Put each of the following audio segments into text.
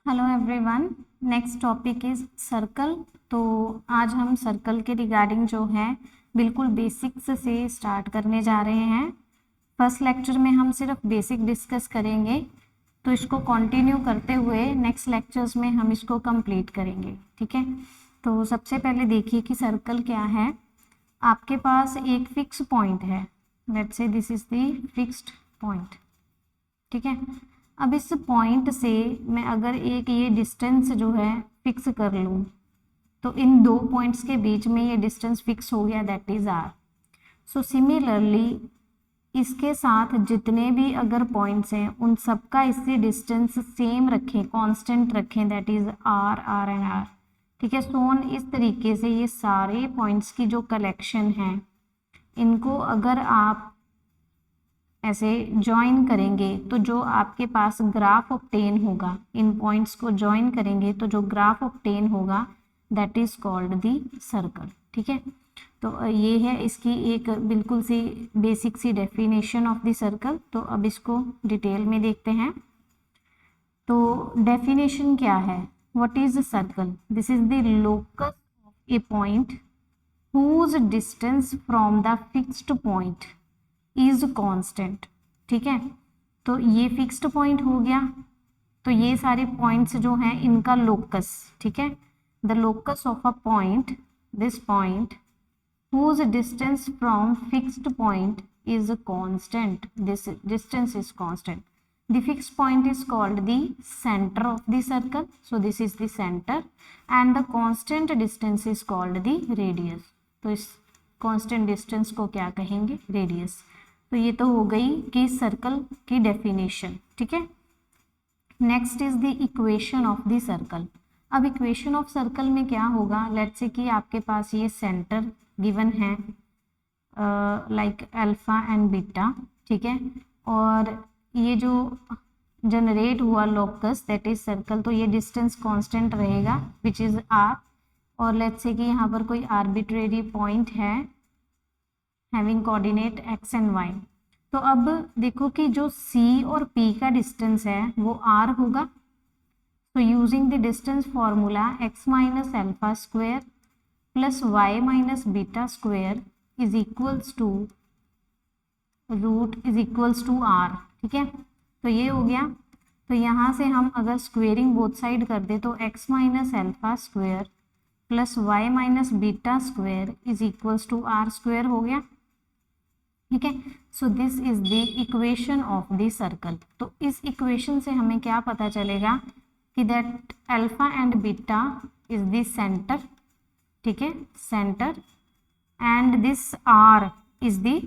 Hello everyone, next topic is circle. तो आज हम सर्कल के रिगार्डिंग जो है बिल्कुल बेसिक्स से स्टार्ट करने जा रहे हैं। फर्स्ट लेक्चर में हम सिर्फ बेसिक डिस्कस करेंगे, तो इसको कंटिन्यू करते हुए नेक्स्ट लेक्चर्स में हम इसको कंप्लीट करेंगे। ठीक है, तो सबसे पहले देखिए कि सर्कल क्या है। आपके पास एक फिक्स पॉइंट है, let's say this is the fixed point. ठीक है, अब इस पॉइंट से मैं अगर एक ये डिस्टेंस जो है फिक्स कर लूँ, तो इन दो पॉइंट्स के बीच में ये डिस्टेंस फिक्स हो गया, that is r. So similarly इसके साथ जितने भी अगर पॉइंट्स हैं उन सबका इससे डिस्टेंस सेम रखें, कांस्टेंट रखें, that is r, r and r. ठीक है, सोन इस तरीके से ये सारे पॉइंट्स की जो कलेक्शन है इनको अगर आप ऐसे ज्वाइन करेंगे तो जो आपके पास ग्राफ ऑब्टेन होगा, इन पॉइंट्स को ज्वाइन करेंगे तो जो ग्राफ ऑब्टेन होगा that is called the circle. ठीक है, तो ये है इसकी एक बिल्कुल सी बेसिक सी डेफिनेशन ऑफ द सर्कल। तो अब इसको डिटेल में देखते हैं। तो डेफिनेशन क्या है, what is a circle? This is the locus of A point whose distance from the fixed point is constant। ठीक है, तो ये फिक्स्ड पॉइंट हो गया, तो ये सारे पॉइंट्स जो हैं इनका लोकस। ठीक है, the locus of a point, this point whose distance from fixed point is constant, this distance is constant। The fixed point is called the center of the circle, so this is the center, and the constant distance is called the radius। तो इस constant distance को क्या कहेंगे? Radius. तो ये तो हो गई कि सर्कल की डेफिनेशन। ठीक है, next is the equation of the circle. अब इक्वेशन ऑफ सर्कल में क्या होगा, लेट्स से कि आपके पास ये सेंटर गिवन है लाइक अल्फा एंड बीटा। ठीक है, और ये जो जनरेट हुआ लोकस दैट इज सर्कल, तो ये डिस्टेंस कांस्टेंट रहेगा विच इज आर। और लेट्स से कि यहाँ पर कोई आर्बिट्रेरी पॉइंट है having coordinate x and y. तो अब देखो कि जो सी और पी का डिस्टेंस है वो आर होगा। तो using the distance formula x minus alpha square plus Y minus beta square is equals to root is equals to r. ठीक है, तो ये हो गया। तो यहाँ से हम अगर स्क्वेयरिंग बोथ साइड कर दे तो X minus alpha square plus Y minus beta square is equals to are square हो गया। ठीक है, so this is the equation of the circle. तो इस इक्वेशन से हमें क्या पता चलेगा कि that alpha and beta is the centre. ठीक है, centre, and this R is the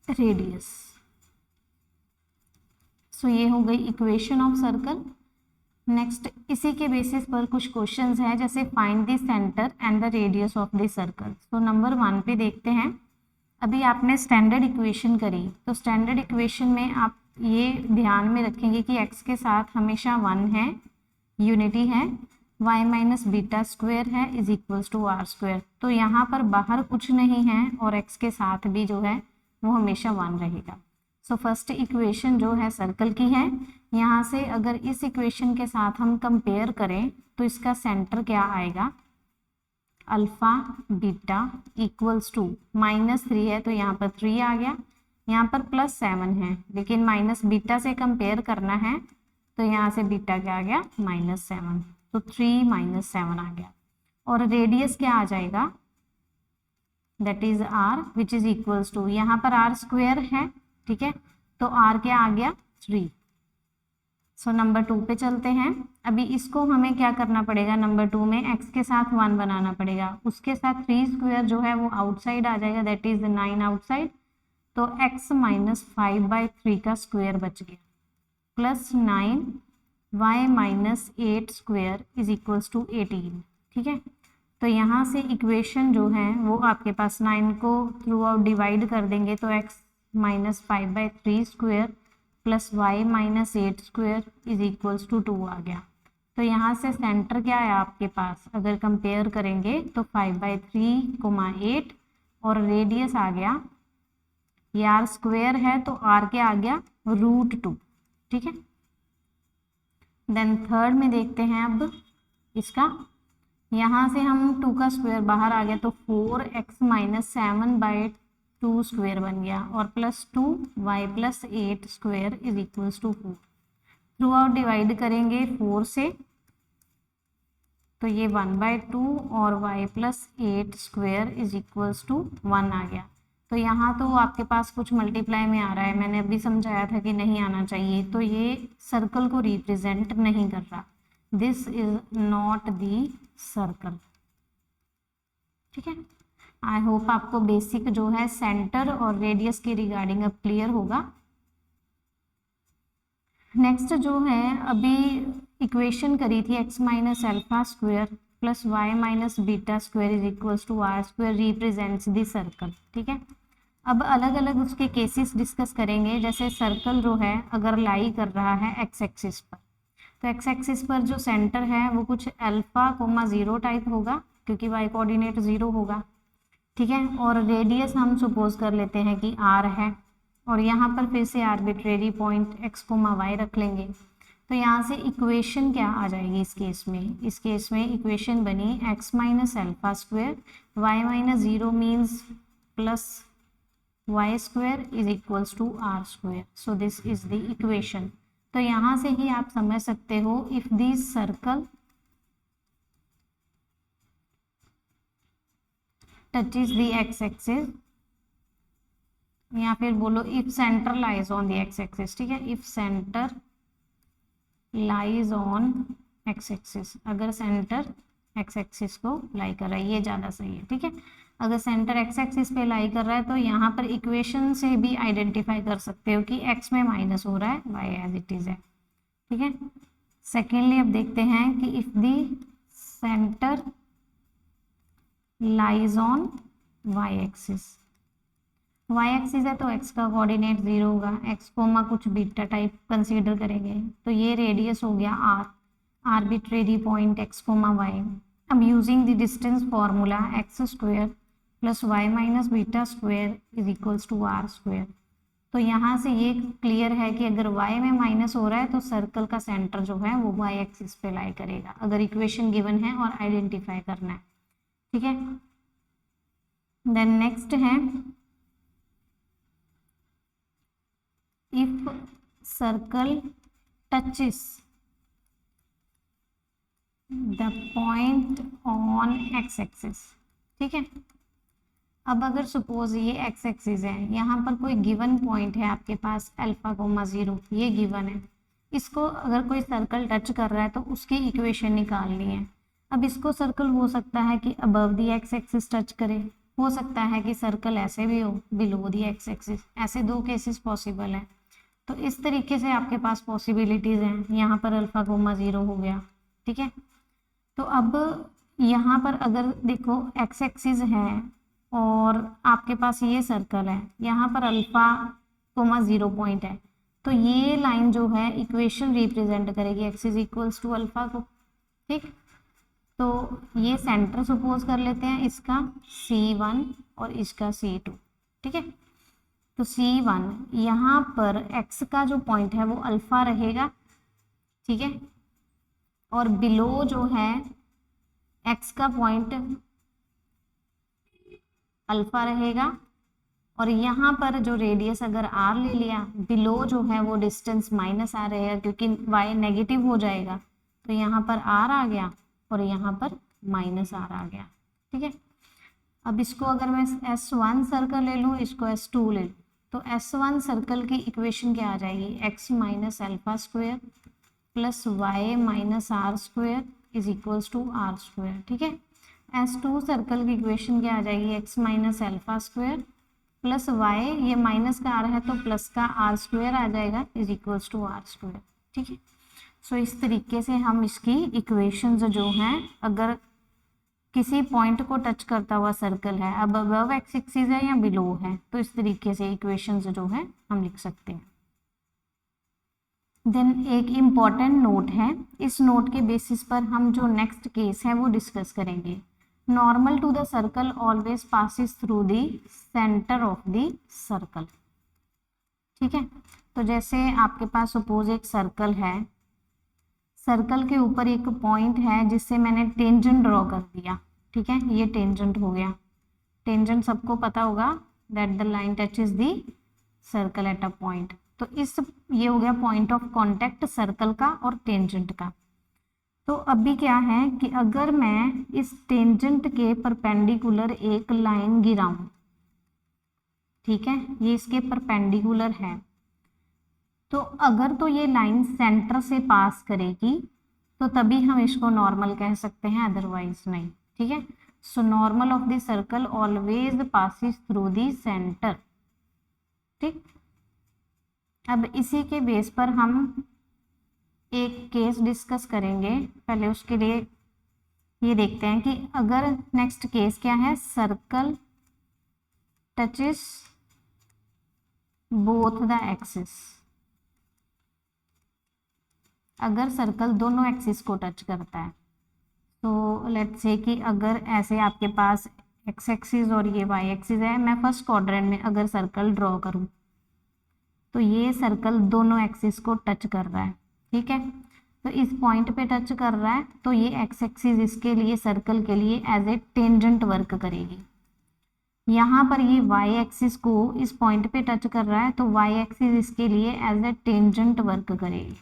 radius. So ये हो गई इक्वेशन ऑफ सर्कल। नेक्स्ट इसी के बेसिस पर कुछ क्वेश्चंस हैं, जैसे find the centre and the radius of the circle. तो नंबर 1 पे देखते हैं। अभी आपने स्टैंडर्ड इक्वेशन करी, तो स्टैंडर्ड इक्वेशन में आप ये ध्यान में रखेंगे कि x के साथ हमेशा 1 है, यूनिटी है, y माइनस बीटा स्क्वायर है is equals to are square. तो यहाँ पर बाहर कुछ नहीं है और x के साथ भी जो है वो हमेशा 1 रहेगा। सो फर्स्ट इक्वेशन जो है सर्कल की है। यहाँ से अगर इस इक्वेशन के साथ हम कंपेयर करें तो इसका सेंटर क्या आएगा, अल्फा बीटा इक्वल्स टू -3 है तो यहाँ पर 3 आ गया, यहाँ पर +7 है, लेकिन माइनस बीटा से कंपेयर करना है तो यहाँ से बीटा क्या आ गया, -7, तो 3 - 7 आ गया। और रेडियस क्या आ जाएगा, that is r which is equals to, यहाँ पर आर स्क्वायर है। ठीक है, तो आर क्या आ गया, 3। सो नंबर 2 पे चलते हैं। अभी इसको हमें क्या करना पड़ेगा, नंबर 2 में x के साथ 1 बनाना पड़ेगा, उसके साथ 3 स्क्वायर जो है वो आउटसाइड आ जाएगा, दैट इज 9 आउटसाइड। तो x माइनस 5/3 का स्क्वायर बच गया, plus 9 y minus 8 square is equals to 18। ठीक है, तो यहाँ से इक्वेशन जो है वो आपके पास 9 को थ्रू आउट डिवाइड कर देंगे तो x minus 5/3 square plus Y minus 8 square is equals to 2 आ गया। तो यहाँ से सेंटर क्या है आपके पास, अगर कंपेयर करेंगे तो 5/3, 8 और रेडियस आ गया, ये आर स्क्वायर है तो आर क्या आ गया, √2। ठीक है, देन थर्ड में देखते हैं अब इसका, यहाँ से हम 2 का स्क्वायर बाहर आ गया तो 4x माइनस 7/2 स्क्वायर बन गया, और plus 2y plus 8 square is equals to 4। Throughout divide करेंगे 4 से, तो ये 1/2 और y plus 8 square is equals to 1 आ गया। तो यहाँ तो आपके पास कुछ मल्टीप्लाई में आ रहा है, मैंने अभी समझाया था कि नहीं आना चाहिए, तो ये सर्कल को रिप्रेजेंट नहीं कर रहा, this is not the circle. ठीक है, आई होप आपको बेसिक जो है सेंटर और रेडियस के रिगार्डिंग अब क्लियर होगा। नेक्स्ट जो है, अभी इक्वेशन करी थी x minus alpha square plus y minus beta square is equals to are square represents the circle. ठीक है, अब अलग अलग उसके केसेस डिस्कस करेंगे। जैसे सर्कल जो है अगर लाई कर रहा है x एक्सिस पर, तो x एक्सिस पर जो सेंटर है वो कुछ अल्फा कोमा 0 टाइप होगा, क्योंकि y कोऑर्डिनेट 0 होगा। ठीक है, और रेडियस हम सपोज कर लेते हैं कि r है, और यहाँ पर फिर से arbitrary point x comma y रख लेंगे। तो यहाँ से इक्वेशन क्या आ जाएगी इस केस में? इस केस में इक्वेशन बनी x minus alpha square y minus 0 means plus y square is equals to r square. So this is the equation. तो यहाँ से ही आप समझ सकते हो, if this circle touches the x axis, या फिर बोलो if centre lies on the x axis. ठीक है, if centre lies on x axis, अगर सेंटर x एक्सिस को लाई कर रहा है, ये ज़्यादा सही है। ठीक है, अगर सेंटर x एक्सिस पे लाई कर रहा है तो यहाँ पर इक्वेशन से भी आइडेंटिफाई कर सकते हो कि x में माइनस हो रहा है, y एज इट इज है। ठीक है, सेकेंडली अब देखते हैं कि if the centre lies on y axis, y axis है तो x का कोऑर्डिनेट 0 होगा, x कोमा कुछ बीटा टाइप कंसीडर करेंगे, तो ये रेडियस हो गया r, arbitrary point x comma y। अब using the distance formula x square plus y minus beta square is equals to r square. तो यहाँ से ये क्लियर है कि अगर y में माइनस हो रहा है तो सर्कल का सेंटर जो है वो y एक्सिस पे लाई करेगा, अगर इक्वेशन गिवन है और आइडेंटिफाई करना है। ठीक है, देन नेक्स्ट है, if circle touches the point on x axis. ठीक है, अब अगर सपोज ये x एक्सिस है, यहाँ पर कोई गिवन पॉइंट है आपके पास अल्फा कोमा 0, ये गिवन है, इसको अगर कोई सर्कल टच कर रहा है तो उसकी इक्वेशन निकालनी है। अब इसको सर्कल हो सकता है कि अबव दी x एक्सिस टच करे, हो सकता है कि सर्कल ऐसे भी हो बिलो दी x एक्सिस, ऐसे दो केसेस पॉसिबल हैं। तो इस तरीके से आपके पास पॉसिबिलिटीज़ हैं। यहाँ पर अल्फा कोमा 0 हो गया। ठीक है, तो अब यहाँ पर अगर देखो x एक्सिस है और आपके पास ये सर्कल है, यहाँ पर अल्फा कोमा 0 पॉइंट है, तो ये लाइन जो है इक्वेशन रिप्रेजेंट करेगी x is equals to alpha को। ठीक, तो ये सेंटर सपोज कर लेते हैं इसका C1 और इसका C2। ठीक है, तो C1 यहाँ पर x का जो पॉइंट है वो अल्फा रहेगा। ठीक है, और बिलो जो है x का पॉइंट अल्फा रहेगा, और यहाँ पर जो रेडियस अगर r ले लिया, बिलो जो है वो डिस्टेंस माइनस r रहेगा, क्योंकि y नेगेटिव हो जाएगा, तो यहाँ पर r आ गया और यहाँ पर माइनस r आ गया। ठीक है, अब इसको अगर मैं S1 सर्कल ले लूँ, इसको S2 ले लूँ, तो S1 सर्कल की इक्वेशन क्या आ जाएगी? x minus alpha square plus y minus r square is equals to r square. ठीक है, S2 सर्कल की इक्वेशन क्या आ जाएगी? x minus alpha square plus y, ये माइनस का r है तो प्लस का r स्क्वायर आ जाएगा is equals to r square. ठीक है, सो इस तरीके से हम इसकी इक्वेशंस जो हैं, अगर किसी पॉइंट को टच करता हुआ सर्कल है, अब अबव एक्स एक्सिस है या बिलो है, तो इस तरीके से इक्वेशंस जो है हम लिख सकते हैं। देन एक इम्पॉर्टेंट नोट है, इस नोट के बेसिस पर हम जो नेक्स्ट केस है वो डिस्कस करेंगे। Normal to the circle always passes through the centre of the circle. ठीक है, तो जैसे आपके पास सपोज एक सर्कल है, सर्कल के ऊपर एक पॉइंट है जिससे मैंने टेंजेंट ड्रॉ कर दिया, ठीक है, ये टेंजेंट हो गया। टेंजेंट सबको पता होगा that the line touches the circle at a point. तो ये हो गया पॉइंट ऑफ कांटेक्ट सर्कल का और टेंजेंट का। तो अभी क्या है कि अगर मैं इस टेंजेंट के परपेंडिकुलर एक लाइन गिराऊं, ठीक है, ये इसके परपेंडिकुलर है, तो अगर तो ये लाइन सेंटर से पास करेगी तो तभी हम इसको नॉर्मल कह सकते हैं, अदरवाइज नहीं, ठीक है। So normal of the circle always passes through the centre, ठीक। अब इसी के बेस पर हम एक केस डिस्कस करेंगे। पहले उसके लिए ये देखते हैं कि अगर नेक्स्ट केस क्या है, circle touches both the axis. अगर सर्कल दोनों एक्सिस को टच करता है, तो लेट्स से कि अगर ऐसे आपके पास एक्स एक्सिस और ये वाई एक्सिस है, मैं फर्स्ट क्वाड्रेंट में अगर सर्कल ड्रॉ करूं तो ये सर्कल दोनों एक्सिस को टच कर रहा है, ठीक है। तो इस पॉइंट पे टच कर रहा है, तो ये एक्स एक्सिस इसके लिए सर्कल के लिए एज ए टेंजेंट वर्क करेगी। यहाँ पर ये वाई एक्सिस को इस पॉइंट पे टच कर रहा है, तो वाई एक्सिस इसके लिए एज ए टेंजेंट वर्क करेगी।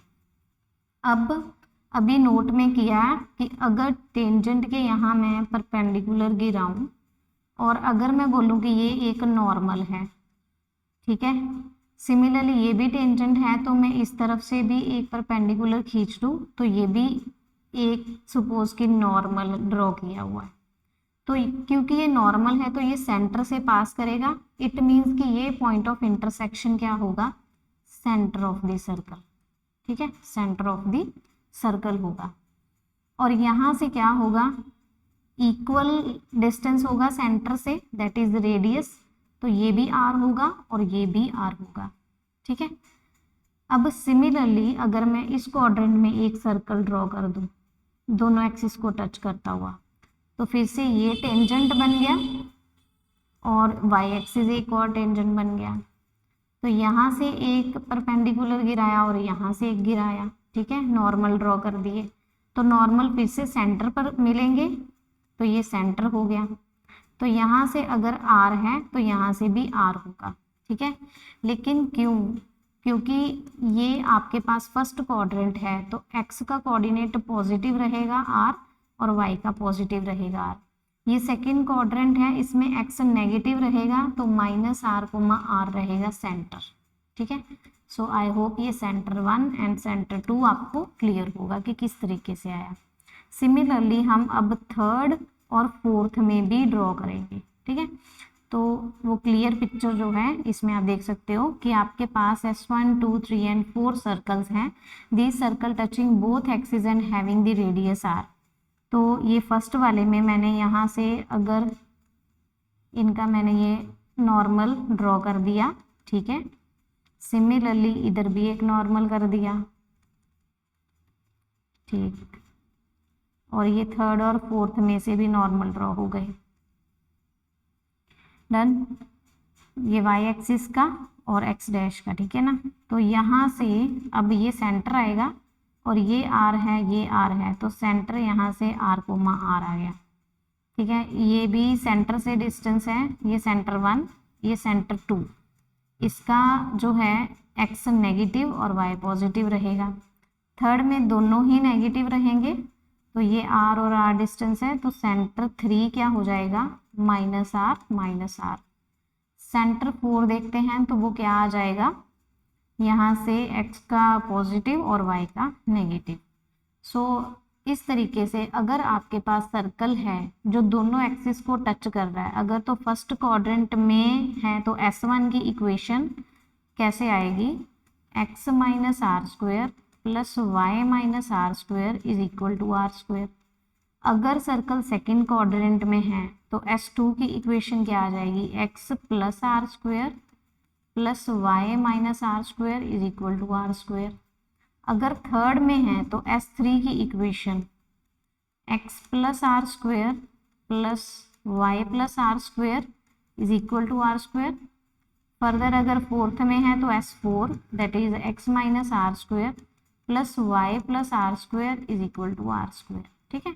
अब अभी नोट में किया कि अगर टेंजेंट के यहाँ मैं परपेंडिकुलर गिराऊं और अगर मैं बोलूँ कि ये एक नॉर्मल है, ठीक है, सिमिलरली ये भी टेंजेंट है, तो मैं इस तरफ से भी एक परपेंडिकुलर खींच लूँ तो ये भी एक सपोज कि नॉर्मल ड्रॉ किया हुआ है। तो क्योंकि ये नॉर्मल है तो ये सेंटर से पास करेगा, इट मीन्स कि ये पॉइंट ऑफ इंटरसेक्शन क्या होगा, सेंटर ऑफ द सर्कल, ठीक है, सेंटर ऑफ द सर्कल होगा। और यहाँ से क्या होगा, इक्वल डिस्टेंस होगा सेंटर से, दैट इज रेडियस, तो ये भी आर होगा और ये भी आर होगा, ठीक है। अब सिमिलरली अगर मैं इस क्वाड्रेंट में एक सर्कल ड्रॉ कर दूं दोनों एक्सिस को टच करता हुआ, तो फिर से ये टेंजेंट बन गया और वाई एक्सिस एक और टेंजेंट बन गया। तो यहाँ से एक परपेंडिकुलर गिराया और यहाँ से एक गिराया, ठीक है, नॉर्मल ड्रॉ कर दिए, तो नॉर्मल फिर से सेंटर पर मिलेंगे, तो ये सेंटर हो गया। तो यहाँ से अगर आर है तो यहाँ से भी आर होगा, ठीक है। लेकिन क्योंकि ये आपके पास फर्स्ट क्वाड्रेंट है, तो एक्स का कोऑर्डिनेट पॉजिटिव रहेगा आर और वाई का पॉजिटिव रहेगा आर। ये सेकंड क्वाड्रेंट है, इसमें एक्स नेगेटिव रहेगा, तो माइनस आर कोमा आर रहेगा सेंटर, ठीक है। सो आई होप ये सेंटर 1 एंड सेंटर 2 आपको क्लियर होगा कि किस तरीके से आया। सिमिलरली हम अब थर्ड और फोर्थ में भी ड्रॉ करेंगे, ठीक है। तो वो क्लियर पिक्चर जो है इसमें आप देख सकते हो कि आपके पास S1, 2, 3 एंड 4 सर्कल्स हैं। These circle touching both axis and having the radius r. तो ये फर्स्ट वाले में मैंने यहाँ से अगर इनका मैंने ये नॉर्मल ड्रॉ कर दिया, ठीक है। सिमिलरली इधर भी एक नॉर्मल कर दिया, ठीक, और ये थर्ड और फोर्थ में से भी नॉर्मल ड्रॉ हो गए, डन। ये वाई एक्सिस का और एक्स डैश का, ठीक है ना। तो यहाँ से अब ये सेंटर आएगा और ये आर है, ये आर है, तो सेंटर यहाँ से आर कोमा आर आ गया, ठीक है। ये भी सेंटर से डिस्टेंस है, ये सेंटर 1, ये सेंटर 2, इसका जो है एक्स नेगेटिव और वाई पॉजिटिव रहेगा। थर्ड में दोनों ही नेगेटिव रहेंगे, तो ये आर और आर डिस्टेंस है, तो सेंटर 3 क्या हो जाएगा, minus r minus r. Centre 4 देखते हैं तो वो क्या आ जाएगा, यहाँ से x का पॉजिटिव और y का नेगेटिव। सो इस तरीके से अगर आपके पास सर्कल है जो दोनों एक्सिस को टच कर रहा है, अगर तो फर्स्ट क्वाड्रेंट में है तो S1 की इक्वेशन कैसे आएगी, x minus r square plus Y minus r square is equal to are square. अगर सर्कल सेकेंड क्वाड्रेंट में है तो S2 की इक्वेशन क्या आ जाएगी, x plus r square plus Y minus r square is equal to are square. अगर third में है तो S3 की equation x plus r square plus y plus r square is equal to are square. Further अगर fourth में है तो S4 that is x minus r square plus y plus r square is equal to are square. ठीक है,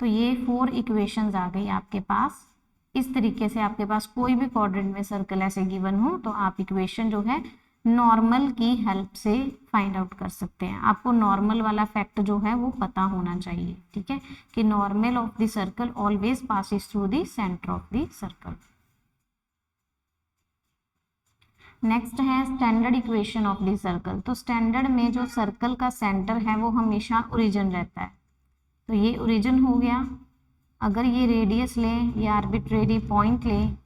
तो ये 4 equations आ गई आपके पास। इस तरीके से आपके पास कोई भी क्वाड्रेंट में सर्कल ऐसे गिवन हो तो आप इक्वेशन जो है नॉर्मल की हेल्प से फाइंड आउट कर सकते हैं। आपको नॉर्मल वाला फैक्ट जो है वो पता होना चाहिए। ठीक है, कि normal of the circle always passes through the centre of the circle. Next है standard equation of the circle. तो स्टैंडर्ड में जो सर्कल का सेंटर है वो हमेशा ओरिजिन रहता है। तो ये ओरिजिन हो गया। अगर ये रेडियस लें या आर्बिट्रेरी पॉइंट लें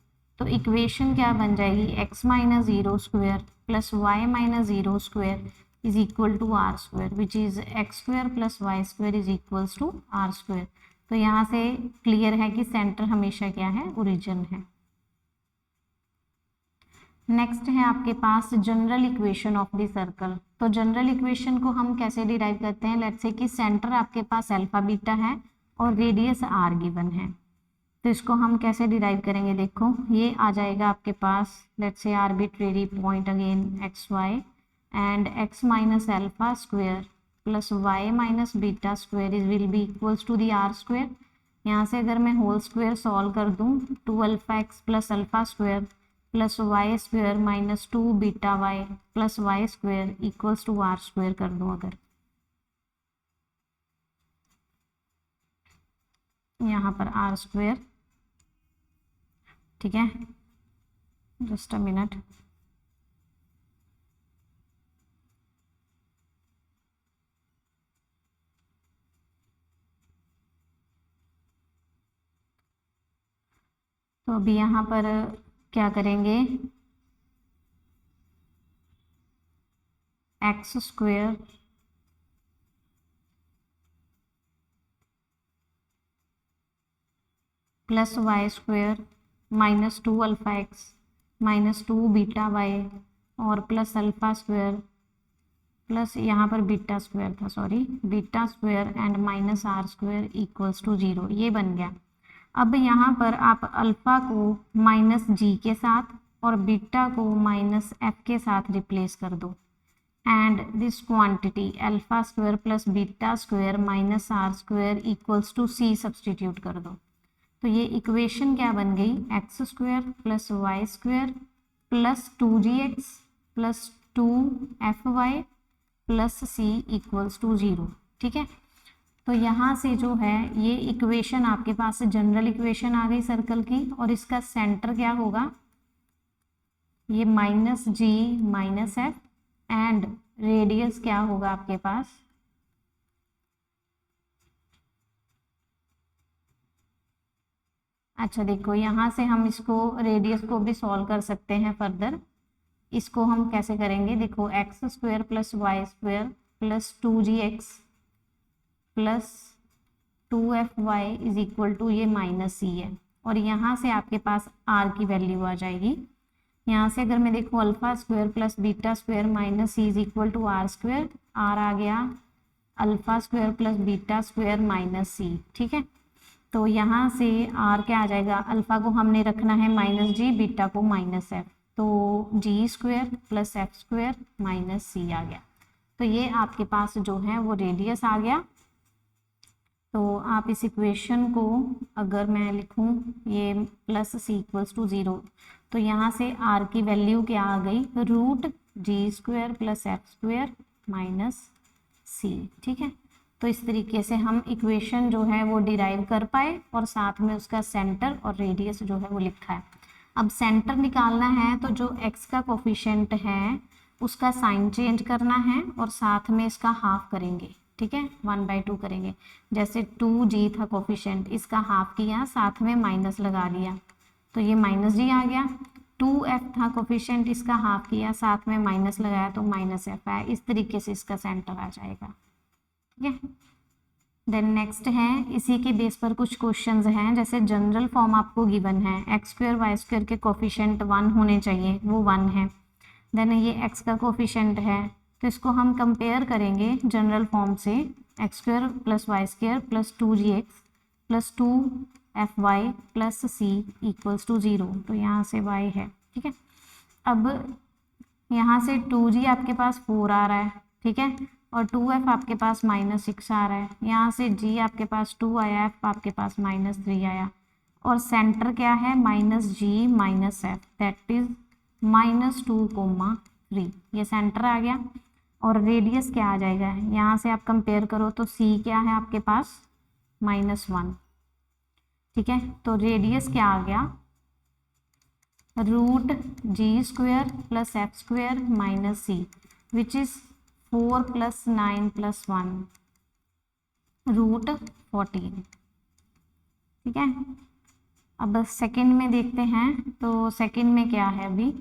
तो इक्वेशन क्या बन जाएगी, x minus zero square plus Y minus zero square is equal to are square, which is x square plus y square is equals to are square. तो यहाँ से क्लियर है कि सेंटर हमेशा क्या है, ओरिजिन है। नेक्स्ट है आपके पास general equation of the circle. तो जनरल इक्वेशन को हम कैसे डिराइव करते हैं, लेट्स से कि सेंटर आपके पास अल्फा बीटा है और रेडियस आर गिवन है। तो इसको हम कैसे डिराइव करेंगे, देखो ये आ जाएगा आपके पास, let's say arbitrary point again X Y and X minus alpha square plus Y minus beta square is will be equals to the R square. यहाँ से अगर मैं होल स्क्वायर सॉल्व कर दूँ, 2 alpha x plus alpha square plus y square minus 2 beta y plus y square equals to are square कर दूँ अगर, यहाँ पर आर स्क्वायर। ठीक है, जस्ट अ मिनट। तो अभी यहाँ पर क्या करेंगे, x square plus y square minus 2 alpha x minus 2 beta y और प्लस अल्फा स्क्वायर प्लस यहाँ पर बीटा स्क्वायर था, sorry, beta square and minus r square equals to 0। ये बन गया। अब यहाँ पर आप अल्फा को माइनस जी के साथ और बीटा को माइनस एफ के साथ रिप्लेस कर दो and this quantity alpha square plus beta square minus r square equals to c substitute कर दो। तो ये इक्वेशन क्या बन गई, x square plus y square plus 2gx plus 2fy plus c equals to 0। ठीक है, तो यहाँ से जो है ये इक्वेशन आपके पास जनरल इक्वेशन आ गई सर्कल की, और इसका सेंटर क्या होगा, ये minus g minus f and radius क्या होगा आपके पास, अच्छा देखो यहाँ से हम इसको रेडियस को भी सॉल्व कर सकते हैं फर्दर। इसको हम कैसे करेंगे, देखो x square plus y square plus 2gx plus 2fy is equal to ये माइनस सी है, और यहाँ से आपके पास r की वैल्यू आ जाएगी। यहाँ से अगर मैं देखूँ alpha square plus beta square minus C is equal to are square, R आ गया alpha square plus beta square minus C. ठीक है, तो यहाँ से r क्या आ जाएगा, अल्फा को हमने रखना है माइनस जी, बीटा को माइनस एफ, तो G square plus F square minus C आ गया। तो ये आपके पास जो है वो रेडियस आ गया। तो आप इस इक्वेशन को अगर मैं लिखूं ये प्लस सी इक्वल्स टू 0, तो यहाँ से r की वैल्यू क्या आ गई, रूट जी square plus F square minus C. ठीक है, तो इस तरीके से हम इक्वेशन जो है वो डिराइव कर पाए और साथ में उसका सेंटर और रेडियस जो है वो लिखा है। अब सेंटर निकालना है तो जो x का कोफिशिएंट है उसका साइन चेंज करना है और साथ में इसका हाफ करेंगे। ठीक है, 1/2 करेंगे। जैसे 2g था कोफिशिएंट, इसका हाफ किया, साथ में माइनस लगा दिया, तो ये माइनस जी आ गया। 2f था कोफिशिएंट, इसका हाफ किया, साथ में माइनस लगाया तो माइनस एफ आया। इस तरीके से इसका सेंटर आ जाएगा। ठीक है, देन नेक्स्ट है, इसी के बेस पर कुछ क्वेश्चंस हैं। जैसे जनरल फॉर्म आपको गिवन है, एक्स स्क्वायर वाई स्क्वायर के कोफिशिएंट 1 होने चाहिए, वो 1 है। देन ये x का कोफिशिएंट है, तो इसको हम कंपेयर करेंगे जनरल फॉर्म से, x square plus y square plus 2gx plus 2fy plus c equals to 0। तो यहाँ से y है। ठीक है, अब यहाँ से 2g आपके पास 4 आ रहा है। ठीक है, और 2f आपके पास -6 आ रहा है। यहाँ से g आपके पास 2 आया, f आपके पास -3 आया, और सेंटर क्या है -g -f, दैट इज -2, 3। ये सेंटर आ गया। और रेडियस क्या आ जाएगा, यहाँ से आप कंपेयर करो तो c क्या है आपके पास -1। ठीक है, तो रेडियस क्या आ गया, √g² + f² - c, which is 4 + 9 + 1 √14। ठीक है, अब सेकंड में देखते हैं। तो सेकंड में क्या है, अभी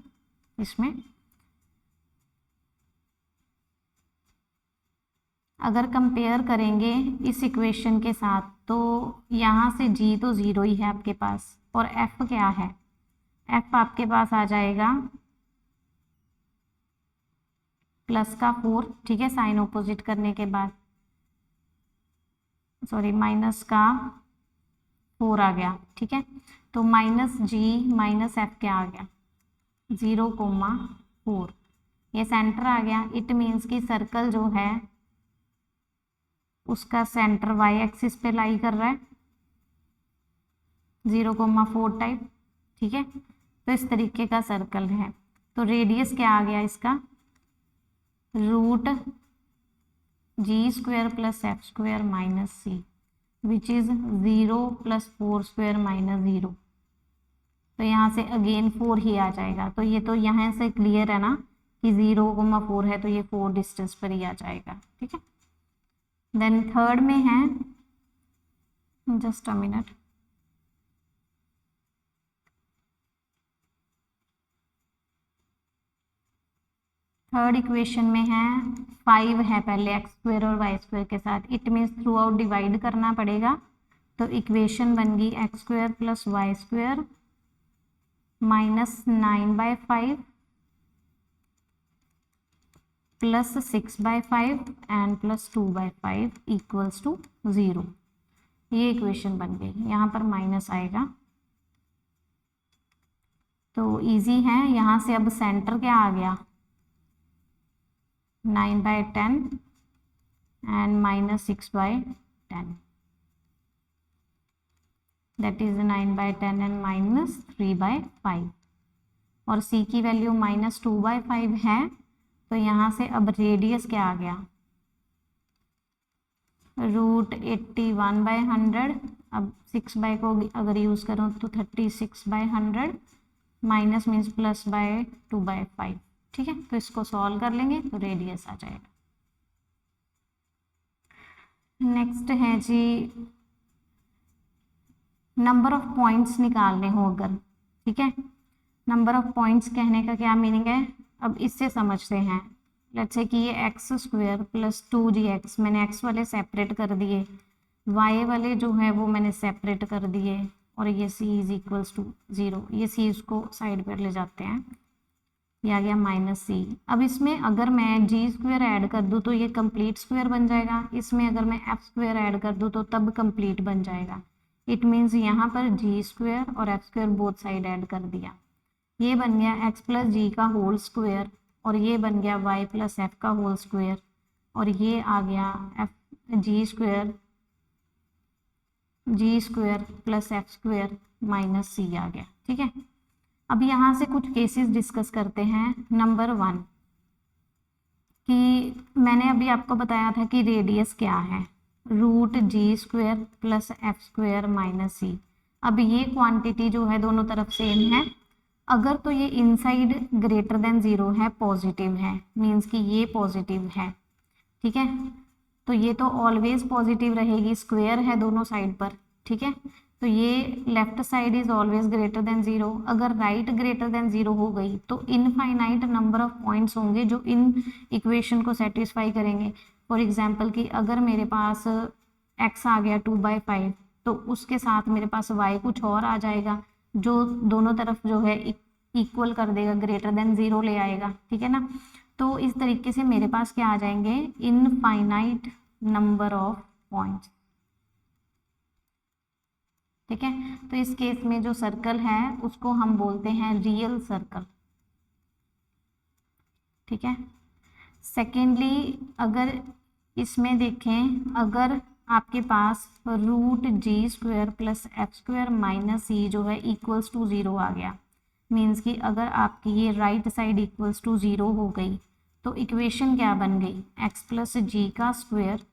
इसमें अगर कंपेयर करेंगे इस इक्वेशन के साथ, तो यहाँ से g तो 0 ही है आपके पास, और f क्या है, f आपके पास आ जाएगा +4। ठीक है, साइन ऑपोजिट करने के बाद, सॉरी -4 आ गया। ठीक है, तो -g - f क्या आ गया 0,4। ये सेंटर आ गया। इट मीन्स कि सर्कल जो है उसका सेंटर y एक्सिस पे लाई कर रहा है, 0,4 टाइप। ठीक है, तो इस तरीके का सर्कल है। तो रेडियस क्या आ गया इसका, √g² + f² - c, which is 0 + 4² - 0। तो यहाँ से अगेन 4 ही आ जाएगा। तो ये तो यहाँ से क्लियर है ना कि 0,4 है, तो ये 4 डिस्टेंस पर ही आ जाएगा। ठीक है, देन थर्ड में है, just a minute, third equation में है 5 है पहले x² और y² के साथ। It means through out divide करना पड़ेगा। तो इक्वेशन बन गई x² + y² -9/5 +6/5 एंड +2/5 = 0। ये इक्वेशन बन गई, यहाँ पर माइनस आएगा तो इजी है। यहाँ से अब सेंटर क्या आ गया 9/10 एंड -6/10, दैट इज 9/10 एंड -3/5। और c की वैल्यू -2/5 है। तो यहाँ से अब रेडियस क्या आ गया √81/100। अब 6 को अगर यूज करूँ तो 36/100, माइनस मीन्स +/2/5। ठीक है, तो इसको सॉल्व कर लेंगे तो रेडियस आ जाएगा। नेक्स्ट है जी, नंबर ऑफ पॉइंट्स निकालने हो अगर। ठीक है, नंबर ऑफ पॉइंट्स कहने का क्या मीनिंग है, अब इससे समझते हैं। लेट्स से कि ये x² + 2gx, मैंने x वाले सेपरेट कर दिए, y वाले जो है वो मैंने सेपरेट कर दिए, और ये c = 0। ये c इसको साइड पर ले जाते हैं, ये आ गया -c। अब इसमें अगर मैं g² ऐड कर दूँ तो ये कंप्लीट स्क्वायर बन जाएगा। इसमें अगर मैं f² ऐड कर दूँ तो तब कंप्लीट बन जाएगा। इट मीन्स यहाँ पर g² और f² बोथ साइड ऐड कर दिया। ये बन गया x + g का होल स्क्वायर, और ये बन गया y + f का होल स्क्वायर, और ये आ गया g² + f² - c आ गया। ठीक है, अब यहाँ से कुछ केसेस डिस्कस करते हैं। नंबर 1 कि मैंने अभी आपको बताया था कि रेडियस क्या है, √g² + f² - c। अब ये क्वांटिटी जो है दोनों तरफ सेम है। अगर तो ये इनसाइड >0 है, पॉजिटिव है, मीन्स कि ये पॉजिटिव है। ठीक है, तो ये तो ऑलवेज पॉजिटिव रहेगी, स्क्वायर है दोनों साइड पर। ठीक है, तो ये लेफ्ट साइड इज ऑलवेज >0। अगर राइट >0 हो गई तो इनफाइनाइट नंबर ऑफ पॉइंट्स होंगे जो इन इक्वेशन को सेटिस्फाई करेंगे। फॉर एग्जाम्पल कि अगर मेरे पास x आ गया 2/5, तो उसके साथ मेरे पास y कुछ और आ जाएगा जो दोनों तरफ जो है इक्वल कर देगा, >0 ले आएगा। ठीक है ना, तो इस तरीके से मेरे पास क्या आ जाएंगे इनफाइनाइट नंबर ऑफ पॉइंट्स। ठीक है, तो इस केस में जो सर्कल है उसको हम बोलते हैं रियल सर्कल। ठीक है, सेकेंडली अगर इसमें देखें, अगर आपके पास रूट जी square plus F square minus E जो है इक्वल्स टू 0 आ गया, मीन्स कि अगर आपकी ये राइट साइड इक्वल्स टू 0 हो गई तो इक्वेशन क्या बन गई, एक्स प्लस जी का square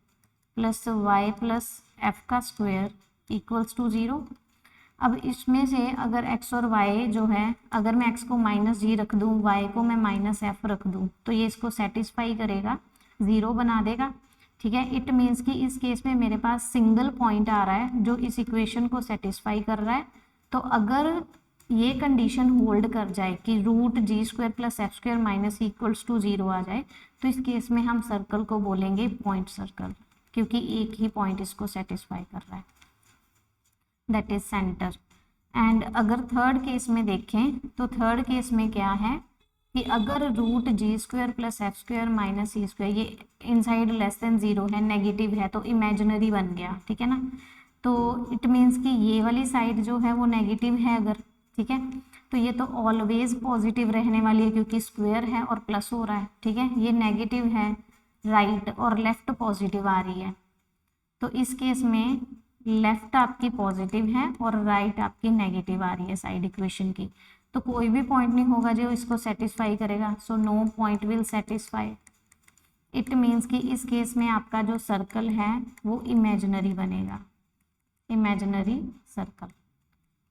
plus y plus f का स्क्वायर इक्वल्स टू 0। अब इसमें से अगर x और y जो है, अगर मैं x को माइनस जी रख दूँ, y को मैं माइनस एफ रख दूँ, तो ये इसको सेटिस्फाई करेगा, 0 बना देगा। ठीक है, इट मीन्स कि इस केस में मेरे पास सिंगल पॉइंट आ रहा है जो इस इक्वेशन को सेटिस्फाई कर रहा है। तो अगर ये कंडीशन होल्ड कर जाए कि root ji square plus F square minus equals to 0 आ जाए, तो इस केस में हम सर्कल को बोलेंगे पॉइंट सर्कल, क्योंकि एक ही पॉइंट इसको सेटिस्फाई कर रहा है, दैट इज सेंटर। एंड अगर थर्ड केस में देखें तो थर्ड केस में क्या है कि अगर रूट जी square plus F square minus E square ये इनसाइड लेस देन 0 है, नेगेटिव है, तो इमेजिनरी बन गया। ठीक है ना, तो इट मीन्स कि ये वाली साइड जो है वो नेगेटिव है अगर, ठीक है, तो ये तो ऑलवेज पॉजिटिव रहने वाली है क्योंकि स्क्वायर है और प्लस हो रहा है। ठीक है, ये नेगेटिव है राइट और लेफ्ट पॉजिटिव आ रही है, तो इस केस में लेफ्ट आपकी पॉजिटिव है और राइट आपकी नेगेटिव आ रही है साइड इक्वेशन की, तो कोई भी पॉइंट नहीं होगा जो इसको सेटिस्फाई करेगा। So no point will satisfy. It means कि इस केस में आपका जो सर्कल है वो इमेजिनरी बनेगा, इमेजिनरी सर्कल।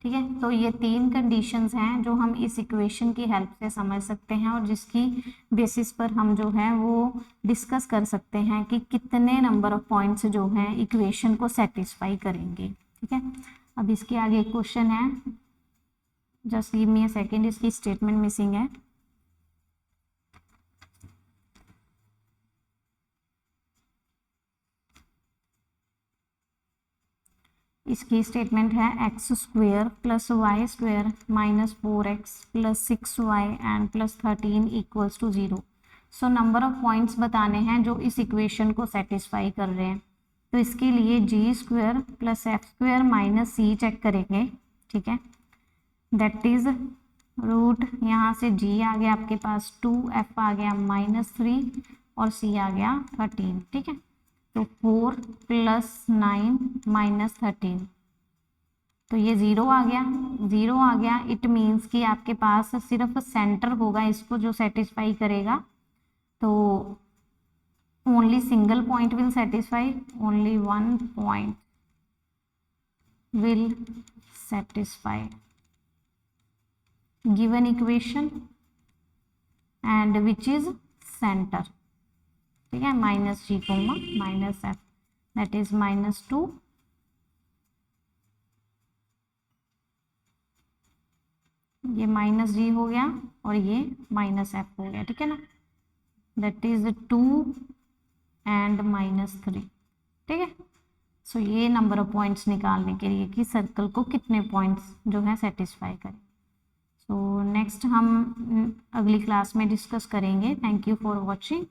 ठीक है, तो ये 3 कंडीशंस हैं जो हम इस इक्वेशन की हेल्प से समझ सकते हैं और जिसकी बेसिस पर हम जो है वो डिस्कस कर सकते हैं कि कितने नंबर ऑफ पॉइंट्स जो हैं इक्वेशन को सेटिस्फाई करेंगे। ठीक है, अब इसके आगे एक क्वेश्चन है, just give me a second, इसकी स्टेटमेंट मिसिंग है। इसकी स्टेटमेंट है x square plus y square minus 4x plus 6y and plus 13 equals to 0। So number of points बताने हैं जो इस इक्वेशन को सेटिस्फाई कर रहे हैं, तो इसके लिए G square plus F square minus C check करेंगे। ठीक है, दैट इज रूट, यहाँ से g आ गया आपके पास 2, f आ गया -3 और c आ गया 13। ठीक है, तो 4 + 9 - 13, तो ये 0 आ गया, 0 आ गया। इट मीन्स कि आपके पास सिर्फ सेंटर होगा इसको जो सेटिस्फाई करेगा, तो only single point will satisfy, only one point will satisfy given equation and which is centre. ठीक है, -g, -f, दैट इज -2, ये -g हो गया और ये -f हो गया। ठीक है ना, दैट इज 2 एंड -3। ठीक है, सो ये नंबर ऑफ पॉइंट्स निकालने के लिए कि सर्कल को कितने पॉइंट्स जो है सेटिस्फाई करें। सो नेक्स्ट हम अगली क्लास में डिस्कस करेंगे। Thank you for watching.